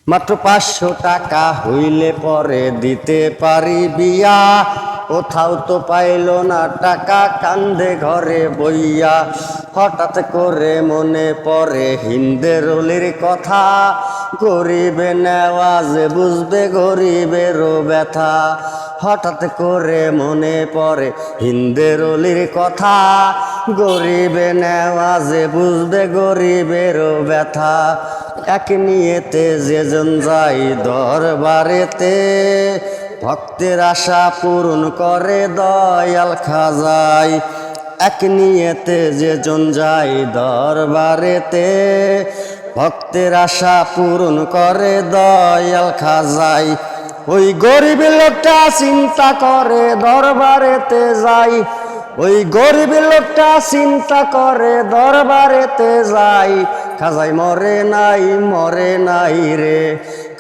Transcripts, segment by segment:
মাত্র 500 টাকা হইলে পরে দিতে পারি বিয়া। কোথাও তো পাইল না টাকা, কান্দে ঘরে বইয়া। হঠাৎ করে মনে পড়ে হিন্দের অলির কথা, গরিবে নেওয়াজ বুঝবে গরিবেরও ব্যথা। হঠাৎ করে মনে পড়ে হিন্দের অলির কথা, গরিবে নেওয়াজ বুঝবে গরিবেরও ব্যথা। এক নিয়েতে যেজন যাই দরবারেতে, ভক্তের আশা পূরণ করে দয়াল খাজাই। এক নিয়েতে যেজন যাই দরবারেতে, ভক্তের আশা পূরণ করে দয়াল খাজাই। ওই গরিব লোকটা চিন্তা করে দরবারেতে যাই, ওই গরিব লোকটা চিন্তা করে দরবারেতে যাই। খাজাই মরে নাই মরে নাই রে,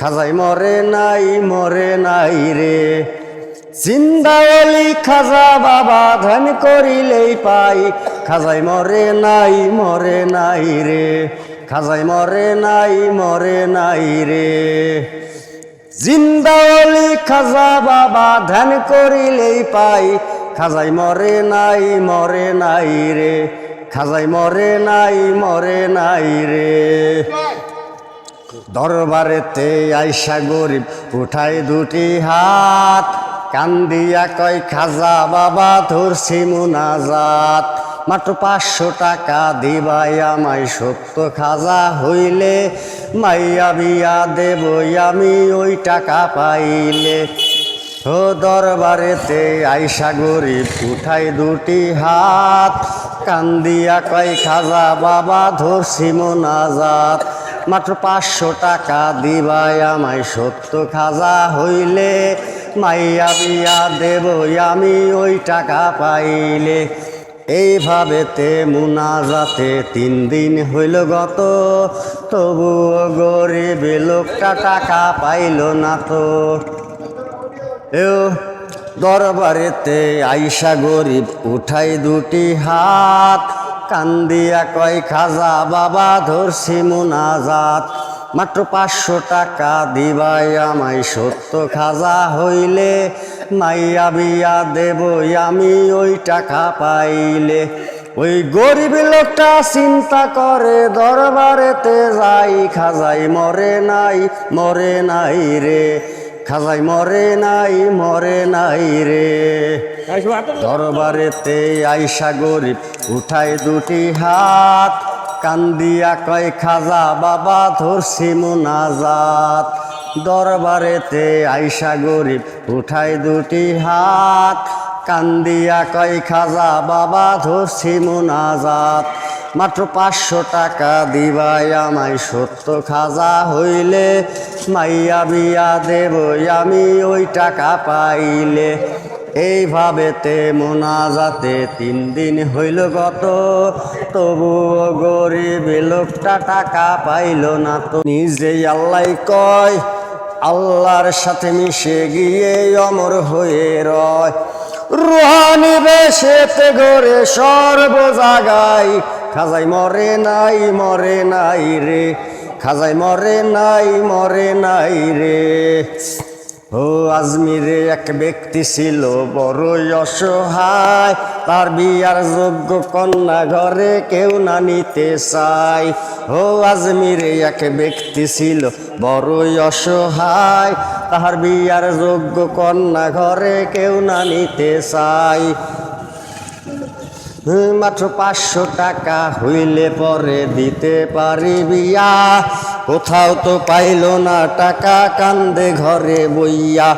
খাজাই মরে নাই মরে নাই রে। জিন্দা অলি খাজা বাবা ধ্যান করিলেই পাই, খাজাই মরে নাই মরে নাই রে, খাজাই মরে নাই মরে নাই রে। জিন্দা অলি খাজা বাবা ধ্যান করিলেই পাই, খাজাই মরে নাই মরে নাই রে, খাজাই মরে নাই মরে নাই রে। দরবারেতে আইসা গরিব উঠাই দুটি হাত, কান্দিয়া কয় খাজা বাবা ধরছি মুনাজাত। মাত্র 500 টাকা দিবাই আমায় সত্য খাজা হইলে, মাইয়া বিয়া দেবই আমি ওই টাকা পাইলে। ও দরবারেতে আইসা গরিব উঠাই দুটি হাত, কান্দিয়া কয় খাজা বাবা ধরছি মুনাজাত। মাত্র 500 টাকা দিবাই আমায় সত্য খাজা হইলে, মাইয়া বিয়া দেবই আমি ওই টাকা পাইলে। এইভাবেতে মুনাজাতে 3 দিন হইল গত, তবুও গরিব লোকটা টাকা পাইল না তো। দরবারেতে আইসা গরিব উঠাই দুটি হাত, কান্দিয়া কয় খাজা বাবা ধরছি মুনাজাত। মাত্র 500 টাকা দিবাই আমায় সত্য খাজা হইলে, মাইয়া বিয়া দেবই আমি ওই টাকা পাইলে। ওই গরিব লোকটা চিন্তা করে দরবারেতে যাই, খাজাই মরে নাই মরে নাই রে, খাজাই মরে নাই মরে নাই রে। দরবারেতে আইসা গরিব উঠাই দুটি হাত, কান্দিয়া কয় খাজা বাবা ধরছি মুনাজাত। দরবারেতে আইসা গরিব উঠাই দুটি হাত, কান্দিয়া কয় খাজা বাবা ধরছি মুনাজাত। মাত্র 500 টাকা দিবাই আমায় সত্য খাজা হইলে, মাইয়া বিয়া দেবই আমি ওই টাকা পাইলে। এইভাবেতে মুনাজাতে 3 দিন হইল গত, তবুও গরিব লোকটা টাকা পাইল না তো। নিজেই আল্লাহ কয় আল্লাহর সাথে মিশে গিয়ে অমর হয়ে রয়, রুহানি বেশেতে গড়ে সর্ব জাগায়। খাজাই মরে নাই মরে নাই রে, খাজাই মরে নাই মরে নাই রে। ও আজমিরে এক ব্যক্তি ছিল বড়ই অসহায়, তার বিয়ার যোগ্য কন্যা ঘরে কেউ না নিতে চায়। ও আজমিরে এক ব্যক্তি ছিল বড়ই অসহায়, তাহার বিয়ার যোগ্য কন্যা ঘরে কেউ না নিতে চায়। মাত্র 500 টাকা হইলে পরে দিতে পারি বিয়া, কোথাও তো পাইল না টাকা কান্দে ঘরে বইয়া।